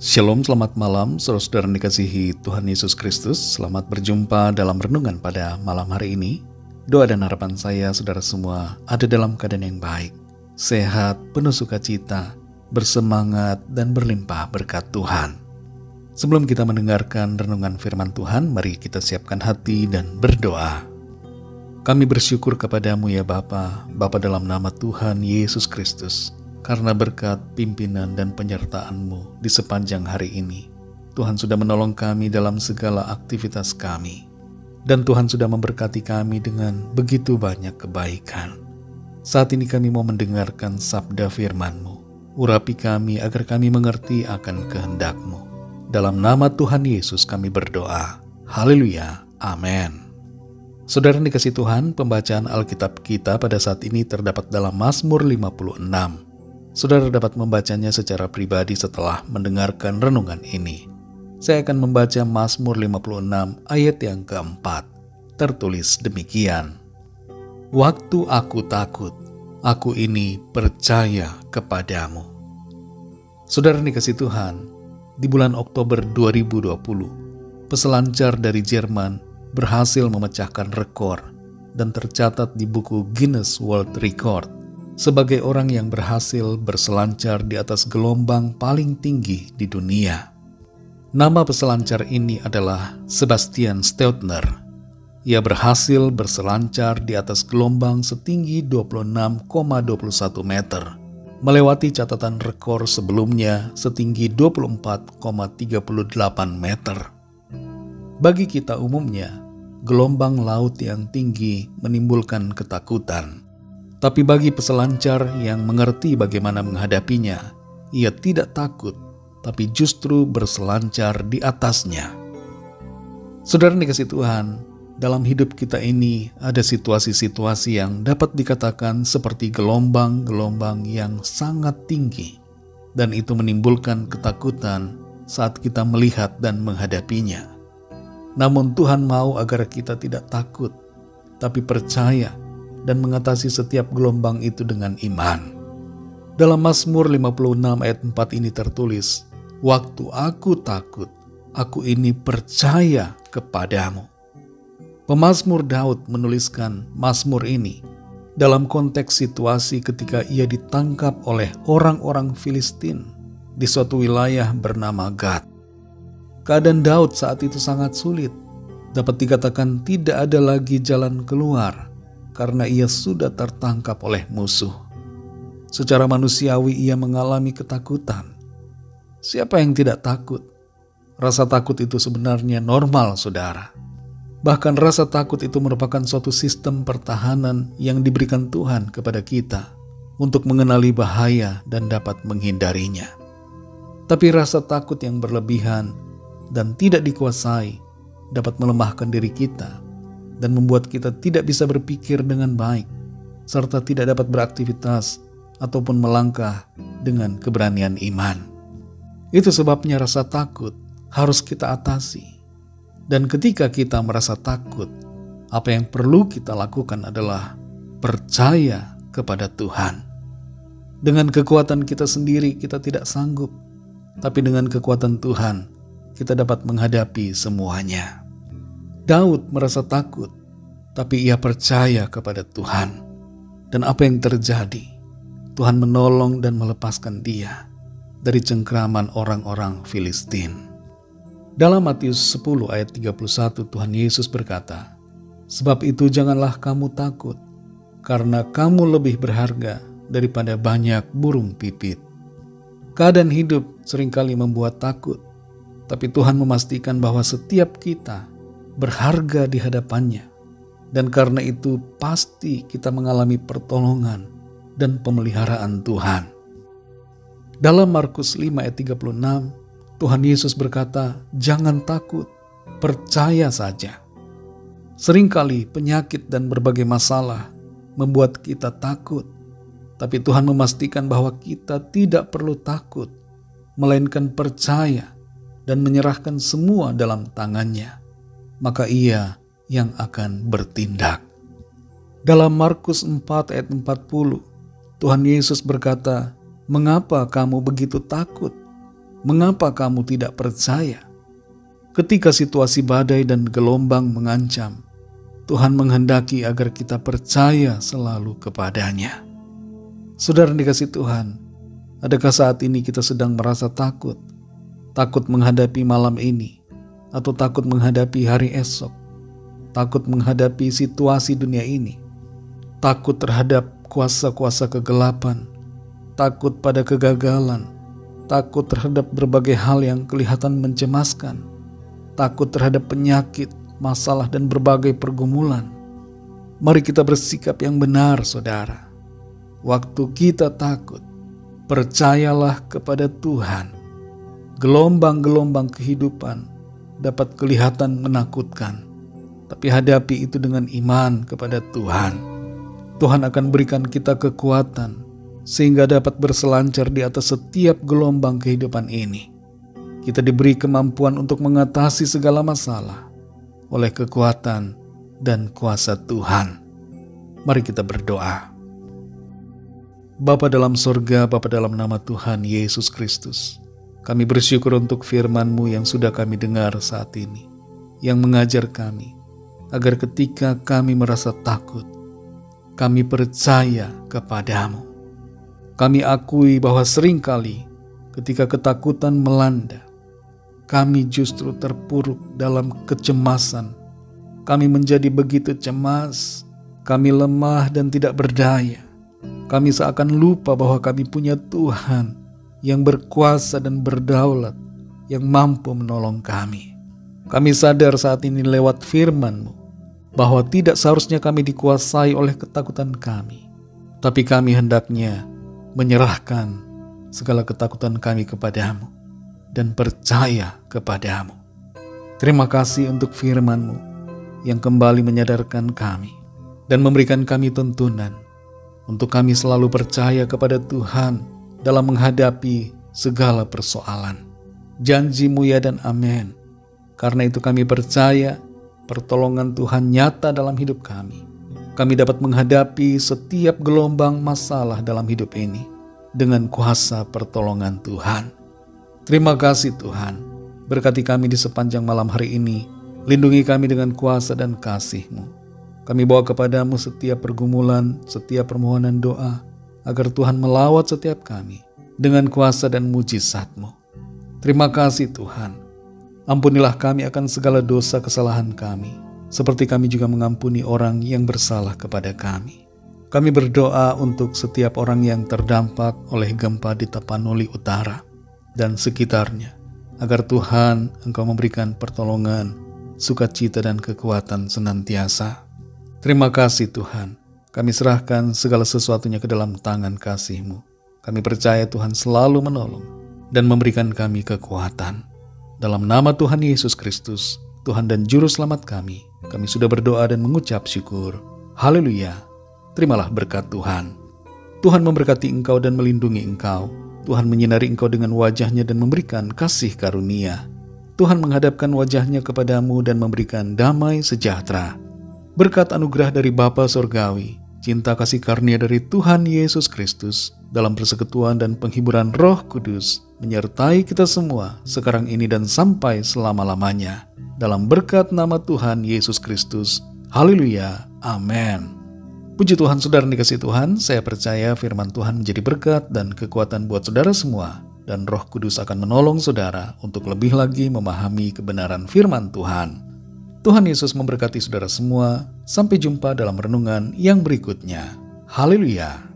Shalom, selamat malam, saudara-saudara yang dikasihi Tuhan Yesus Kristus. Selamat berjumpa dalam renungan pada malam hari ini. Doa dan harapan saya, saudara semua, ada dalam keadaan yang baik, sehat, penuh sukacita, bersemangat, dan berlimpah berkat Tuhan. Sebelum kita mendengarkan renungan firman Tuhan, mari kita siapkan hati dan berdoa. Kami bersyukur kepadamu ya Bapa dalam nama Tuhan Yesus Kristus, karena berkat pimpinan dan penyertaan-Mu di sepanjang hari ini. Tuhan sudah menolong kami dalam segala aktivitas kami. Dan Tuhan sudah memberkati kami dengan begitu banyak kebaikan. Saat ini kami mau mendengarkan sabda firman-Mu. Urapi kami agar kami mengerti akan kehendak-Mu. Dalam nama Tuhan Yesus kami berdoa. Haleluya. Amin. Saudara yang dikasihi Tuhan, pembacaan Alkitab kita pada saat ini terdapat dalam Mazmur 56. Saudara dapat membacanya secara pribadi setelah mendengarkan renungan ini. Saya akan membaca Mazmur 56 ayat yang keempat. Tertulis demikian. Waktu aku takut, aku ini percaya kepadamu. Saudara dikasihi Tuhan, di bulan Oktober 2020, peselancar dari Jerman berhasil memecahkan rekor dan tercatat di buku Guinness World Record sebagai orang yang berhasil berselancar di atas gelombang paling tinggi di dunia. Nama peselancar ini adalah Sebastian Steudtner. Ia berhasil berselancar di atas gelombang setinggi 26,21 meter, melewati catatan rekor sebelumnya setinggi 24,38 meter. Bagi kita umumnya, gelombang laut yang tinggi menimbulkan ketakutan. Tapi bagi peselancar yang mengerti bagaimana menghadapinya, ia tidak takut, tapi justru berselancar di atasnya. Saudara dikasihi Tuhan, dalam hidup kita ini ada situasi-situasi yang dapat dikatakan seperti gelombang-gelombang yang sangat tinggi, dan itu menimbulkan ketakutan saat kita melihat dan menghadapinya. Namun Tuhan mau agar kita tidak takut, tapi percaya dan mengatasi setiap gelombang itu dengan iman. Dalam Mazmur 56 ayat 4 ini tertulis, waktu aku takut, aku ini percaya kepadamu. Pemazmur Daud menuliskan Mazmur ini dalam konteks situasi ketika ia ditangkap oleh orang-orang Filistin di suatu wilayah bernama Gad. Keadaan Daud saat itu sangat sulit, dapat dikatakan tidak ada lagi jalan keluar, karena ia sudah tertangkap oleh musuh. Secara manusiawi ia mengalami ketakutan. Siapa yang tidak takut? Rasa takut itu sebenarnya normal, saudara. Bahkan rasa takut itu merupakan suatu sistem pertahanan yang diberikan Tuhan kepada kita untuk mengenali bahaya dan dapat menghindarinya. Tapi rasa takut yang berlebihan dan tidak dikuasai dapat melemahkan diri kita dan membuat kita tidak bisa berpikir dengan baik, serta tidak dapat beraktivitas ataupun melangkah dengan keberanian iman. Itu sebabnya rasa takut harus kita atasi. Dan ketika kita merasa takut, apa yang perlu kita lakukan adalah percaya kepada Tuhan. Dengan kekuatan kita sendiri kita tidak sanggup, tapi dengan kekuatan Tuhan kita dapat menghadapi semuanya. Daud merasa takut, tapi ia percaya kepada Tuhan. Dan apa yang terjadi? Tuhan menolong dan melepaskan dia dari cengkraman orang-orang Filistin. Dalam Matius 10 ayat 31 Tuhan Yesus berkata, sebab itu janganlah kamu takut, karena kamu lebih berharga daripada banyak burung pipit. Keadaan hidup seringkali membuat takut, tapi Tuhan memastikan bahwa setiap kita berharga di hadapannya, dan karena itu pasti kita mengalami pertolongan dan pemeliharaan Tuhan. Dalam Markus 5 ayat 36, Tuhan Yesus berkata, jangan takut, percaya saja. Seringkali penyakit dan berbagai masalah membuat kita takut, tapi Tuhan memastikan bahwa kita tidak perlu takut, melainkan percaya dan menyerahkan semua dalam tangannya. Maka ia yang akan bertindak. Dalam Markus 4 ayat 40, Tuhan Yesus berkata, "Mengapa kamu begitu takut? Mengapa kamu tidak percaya? Ketika situasi badai dan gelombang mengancam, Tuhan menghendaki agar kita percaya selalu kepadanya. Saudara dikasih Tuhan, adakah saat ini kita sedang merasa takut? Takut menghadapi malam ini, atau takut menghadapi hari esok? Takut menghadapi situasi dunia ini? Takut terhadap kuasa-kuasa kegelapan? Takut pada kegagalan? Takut terhadap berbagai hal yang kelihatan mencemaskan? Takut terhadap penyakit, masalah, dan berbagai pergumulan? Mari kita bersikap yang benar, saudara. Waktu kita takut, percayalah kepada Tuhan. Gelombang-gelombang kehidupan dapat kelihatan menakutkan, tapi hadapi itu dengan iman kepada Tuhan. Tuhan akan berikan kita kekuatan sehingga dapat berselancar di atas setiap gelombang kehidupan ini. Kita diberi kemampuan untuk mengatasi segala masalah oleh kekuatan dan kuasa Tuhan. Mari kita berdoa. Bapa dalam sorga, Bapa dalam nama Tuhan Yesus Kristus, kami bersyukur untuk firman-Mu yang sudah kami dengar saat ini, yang mengajar kami agar ketika kami merasa takut, kami percaya kepadamu. Kami akui bahwa seringkali ketika ketakutan melanda, kami justru terpuruk dalam kecemasan. Kami menjadi begitu cemas, kami lemah dan tidak berdaya. Kami seakan lupa bahwa kami punya Tuhan yang berkuasa dan berdaulat, yang mampu menolong kami. Kami sadar saat ini lewat firman-Mu bahwa tidak seharusnya kami dikuasai oleh ketakutan kami, tapi kami hendaknya menyerahkan segala ketakutan kami kepadamu dan percaya kepadamu. Terima kasih untuk firman-Mu yang kembali menyadarkan kami dan memberikan kami tuntunan untuk kami selalu percaya kepada Tuhan dalam menghadapi segala persoalan. Janji-Mu ya dan amin. Karena itu kami percaya pertolongan Tuhan nyata dalam hidup kami. Kami dapat menghadapi setiap gelombang masalah dalam hidup ini dengan kuasa pertolongan Tuhan. Terima kasih Tuhan. Berkati kami di sepanjang malam hari ini. Lindungi kami dengan kuasa dan kasih-Mu. Kami bawa kepadamu setiap pergumulan, setiap permohonan doa, agar Tuhan melawat setiap kami dengan kuasa dan mujizat-Mu. Terima kasih Tuhan. Ampunilah kami akan segala dosa kesalahan kami, seperti kami juga mengampuni orang yang bersalah kepada kami. Kami berdoa untuk setiap orang yang terdampak oleh gempa di Tapanuli Utara dan sekitarnya, agar Tuhan Engkau memberikan pertolongan, sukacita dan kekuatan senantiasa. Terima kasih Tuhan, kami serahkan segala sesuatunya ke dalam tangan kasih-Mu. Kami percaya Tuhan selalu menolong dan memberikan kami kekuatan. Dalam nama Tuhan Yesus Kristus, Tuhan dan Juru Selamat kami sudah berdoa dan mengucap syukur. Haleluya. Terimalah berkat Tuhan. Tuhan memberkati engkau dan melindungi engkau. Tuhan menyinari engkau dengan wajah-Nya dan memberikan kasih karunia. Tuhan menghadapkan wajah-Nya kepadamu dan memberikan damai sejahtera. Berkat anugerah dari Bapa Sorgawi, cinta kasih karunia dari Tuhan Yesus Kristus, dalam persekutuan dan penghiburan Roh Kudus, menyertai kita semua sekarang ini dan sampai selama-lamanya. Dalam berkat nama Tuhan Yesus Kristus. Haleluya. Amin. Puji Tuhan, saudara dikasih Tuhan, saya percaya firman Tuhan menjadi berkat dan kekuatan buat saudara semua. Dan Roh Kudus akan menolong saudara untuk lebih lagi memahami kebenaran firman Tuhan. Tuhan Yesus memberkati saudara semua. Sampai jumpa dalam renungan yang berikutnya. Haleluya.